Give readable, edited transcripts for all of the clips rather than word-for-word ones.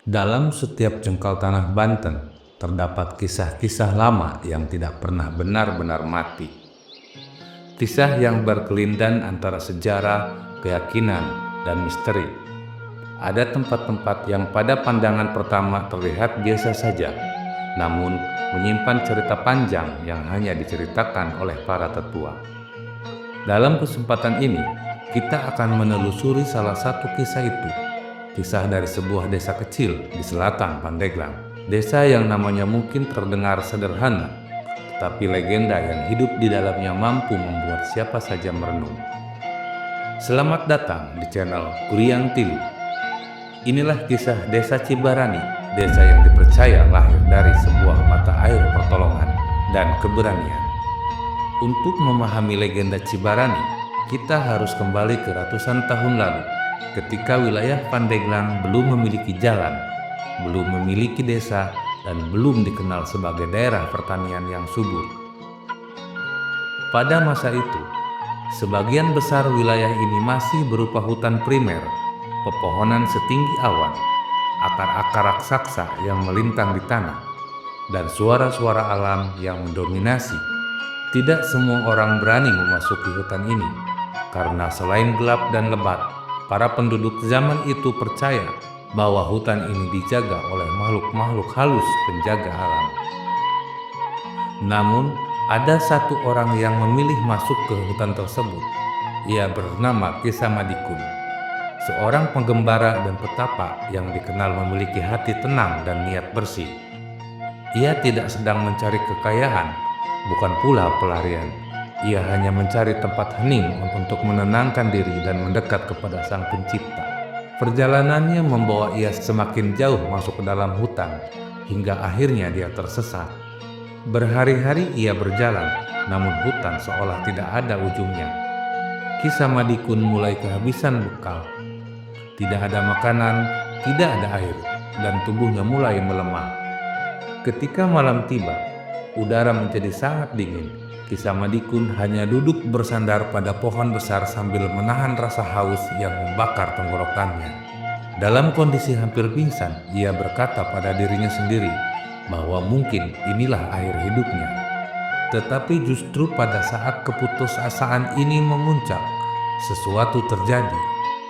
Dalam setiap jengkal tanah Banten, terdapat kisah-kisah lama yang tidak pernah benar-benar mati. Kisah yang berkelindan antara sejarah, keyakinan, dan misteri. Ada tempat-tempat yang pada pandangan pertama terlihat biasa saja, namun menyimpan cerita panjang yang hanya diceritakan oleh para tetua. Dalam kesempatan ini, kita akan menelusuri salah satu kisah itu. Kisah dari sebuah desa kecil di selatan Pandeglang. Desa yang namanya mungkin terdengar sederhana, tetapi legenda yang hidup di dalamnya mampu membuat siapa saja merenung. Selamat datang di channel Kuriang Tilu. Inilah kisah Desa Cibarani, desa yang dipercaya lahir dari sebuah mata air pertolongan dan keberanian. Untuk memahami legenda Cibarani, kita harus kembali ke ratusan tahun lalu, ketika wilayah Pandeglang belum memiliki jalan, belum memiliki desa, dan belum dikenal sebagai daerah pertanian yang subur. Pada masa itu, sebagian besar wilayah ini masih berupa hutan primer, pepohonan setinggi awan, akar-akar raksasa yang melintang di tanah, dan suara-suara alam yang mendominasi. Tidak semua orang berani memasuki hutan ini, karena selain gelap dan lebat, para penduduk zaman itu percaya bahwa hutan ini dijaga oleh makhluk-makhluk halus penjaga alam. Namun, ada satu orang yang memilih masuk ke hutan tersebut. Ia bernama Ki Samadikun, seorang penggembara dan petapa yang dikenal memiliki hati tenang dan niat bersih. Ia tidak sedang mencari kekayaan, bukan pula pelarian. Ia hanya mencari tempat hening untuk menenangkan diri dan mendekat kepada Sang Pencipta. Perjalanannya membawa ia semakin jauh masuk ke dalam hutan, hingga akhirnya dia tersesat. Berhari-hari ia berjalan, namun hutan seolah tidak ada ujungnya. Ki Samadikun mulai kehabisan bekal. Tidak ada makanan, tidak ada air, dan tubuhnya mulai melemah. Ketika malam tiba, udara menjadi sangat dingin. Ki Samadikun hanya duduk bersandar pada pohon besar sambil menahan rasa haus yang membakar tenggorokannya. Dalam kondisi hampir pingsan, ia berkata pada dirinya sendiri bahwa mungkin inilah akhir hidupnya. Tetapi justru pada saat keputusasaan ini memuncak, sesuatu terjadi.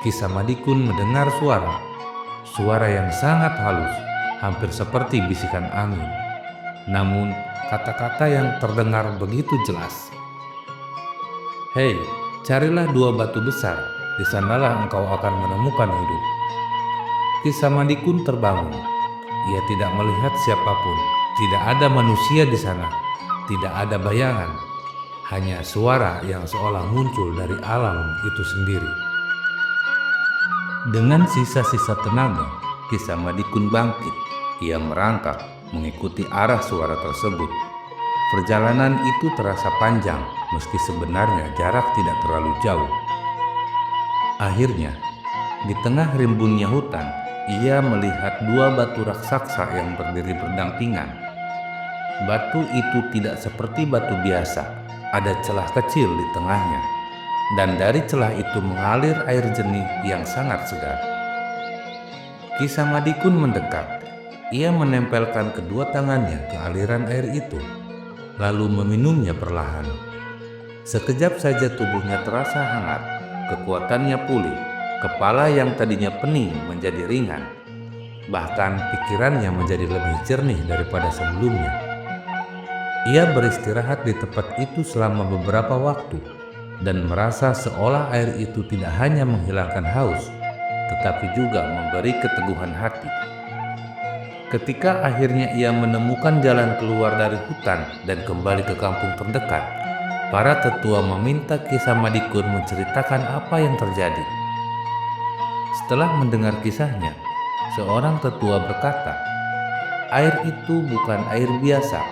Ki Samadikun mendengar suara yang sangat halus, hampir seperti bisikan angin. Namun, kata-kata yang terdengar begitu jelas. "Hei, carilah 2 batu besar, di sanalah engkau akan menemukan hidup." Ki Samadikun terbangun. Ia tidak melihat siapapun, tidak ada manusia di sana, tidak ada bayangan, hanya suara yang seolah muncul dari alam itu sendiri. Dengan sisa-sisa tenaga, Ki Samadikun bangkit. Ia merangkak mengikuti arah suara tersebut. Perjalanan itu terasa panjang, meski sebenarnya jarak tidak terlalu jauh. Akhirnya, di tengah rimbunnya hutan, ia melihat 2 batu raksasa yang berdiri berdampingan. Batu itu tidak seperti batu biasa, ada celah kecil di tengahnya, dan dari celah itu mengalir air jernih yang sangat segar. Ki Samadikun mendekat. Ia menempelkan kedua tangannya ke aliran air itu, lalu meminumnya perlahan. Sekejap saja tubuhnya terasa hangat, kekuatannya pulih, kepala yang tadinya pening menjadi ringan. Bahkan pikirannya menjadi lebih jernih daripada sebelumnya. Ia beristirahat di tempat itu selama beberapa waktu, dan merasa seolah air itu tidak hanya menghilangkan haus, tetapi juga memberi keteguhan hati. Ketika akhirnya ia menemukan jalan keluar dari hutan dan kembali ke kampung terdekat, para tetua meminta Ki Samadikun menceritakan apa yang terjadi. Setelah mendengar kisahnya, seorang tetua berkata, "Air itu bukan air biasa,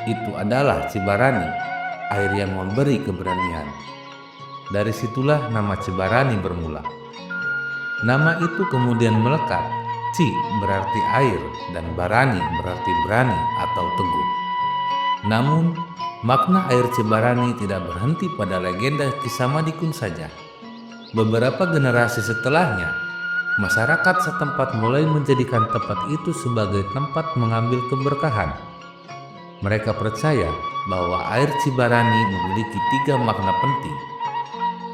itu adalah Cibarani, air yang memberi keberanian." Dari situlah nama Cibarani bermula. Nama itu kemudian melekat. Ci berarti air dan Barani berarti berani atau teguh. Namun, makna air Cibarani tidak berhenti pada legenda Ki Samadikun saja. Beberapa generasi setelahnya, Masyarakat setempat mulai menjadikan tempat itu sebagai tempat mengambil keberkahan. Mereka percaya bahwa air Cibarani memiliki 3 makna penting.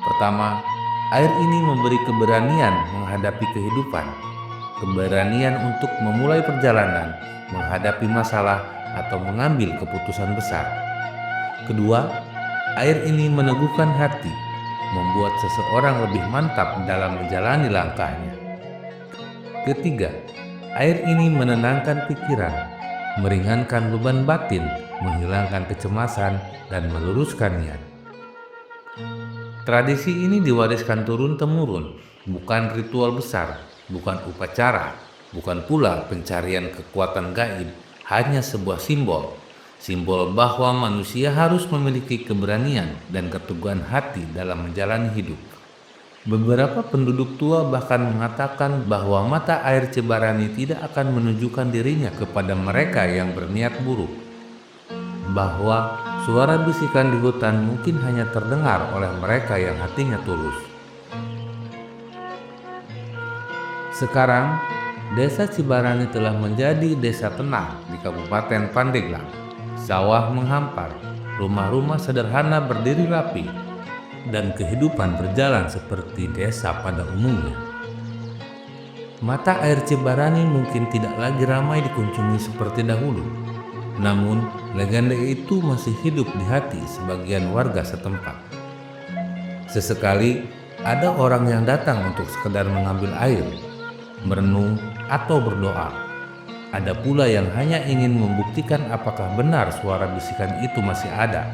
Pertama, air ini memberi keberanian menghadapi kehidupan, keberanian untuk memulai perjalanan, menghadapi masalah, atau mengambil keputusan besar. Kedua, air ini meneguhkan hati, membuat seseorang lebih mantap dalam menjalani langkahnya. Ketiga, air ini menenangkan pikiran, meringankan beban batin, menghilangkan kecemasan, dan meluruskan niat. Tradisi ini diwariskan turun-temurun, bukan ritual besar, bukan upacara, bukan pula pencarian kekuatan gaib, hanya sebuah simbol. Simbol bahwa manusia harus memiliki keberanian dan keteguhan hati dalam menjalani hidup. Beberapa penduduk tua bahkan mengatakan bahwa mata air Cibarani tidak akan menunjukkan dirinya kepada mereka yang berniat buruk. Bahwa suara bisikan di hutan mungkin hanya terdengar oleh mereka yang hatinya tulus. Sekarang, Desa Cibarani telah menjadi desa tenang di Kabupaten Pandeglang. Sawah menghampar, rumah-rumah sederhana berdiri rapi, dan kehidupan berjalan seperti desa pada umumnya. Mata air Cibarani mungkin tidak lagi ramai dikunjungi seperti dahulu, namun legenda itu masih hidup di hati sebagian warga setempat. Sesekali ada orang yang datang untuk sekedar mengambil air, merenung, atau berdoa. Ada pula yang hanya ingin membuktikan apakah benar suara bisikan itu masih ada.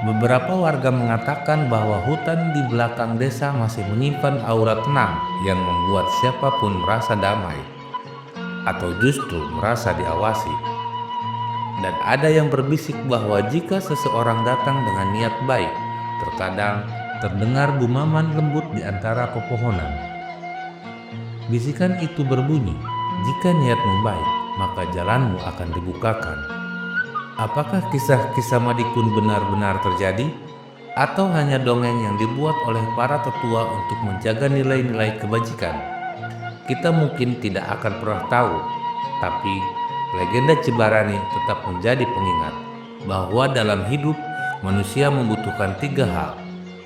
Beberapa warga mengatakan bahwa hutan di belakang desa masih menyimpan aura tenang yang membuat siapapun merasa damai atau justru merasa diawasi. Dan ada yang berbisik bahwa jika seseorang datang dengan niat baik, terkadang terdengar gumaman lembut di antara pepohonan. Bisikan itu berbunyi, "Jika niatmu baik, maka jalanmu akan dibukakan." Apakah kisah-kisah Madikun benar-benar terjadi? Atau hanya dongeng yang dibuat oleh para tetua untuk menjaga nilai-nilai kebajikan? Kita mungkin tidak akan pernah tahu, tapi legenda Cibarani tetap menjadi pengingat bahwa dalam hidup manusia membutuhkan 3 hal: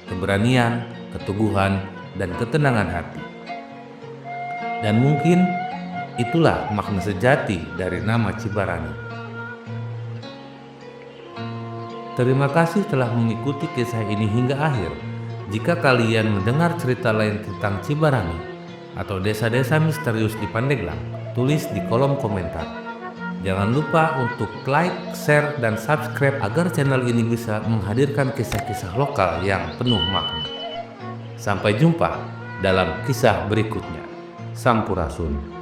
keberanian, keteguhan, dan ketenangan hati. Dan mungkin itulah makna sejati dari nama Cibarani. Terima kasih telah mengikuti kisah ini hingga akhir. Jika kalian mendengar cerita lain tentang Cibarani atau desa-desa misterius di Pandeglang, tulis di kolom komentar. Jangan lupa untuk like, share, dan subscribe agar channel ini bisa menghadirkan kisah-kisah lokal yang penuh makna. Sampai jumpa dalam kisah berikutnya. Sampurasun.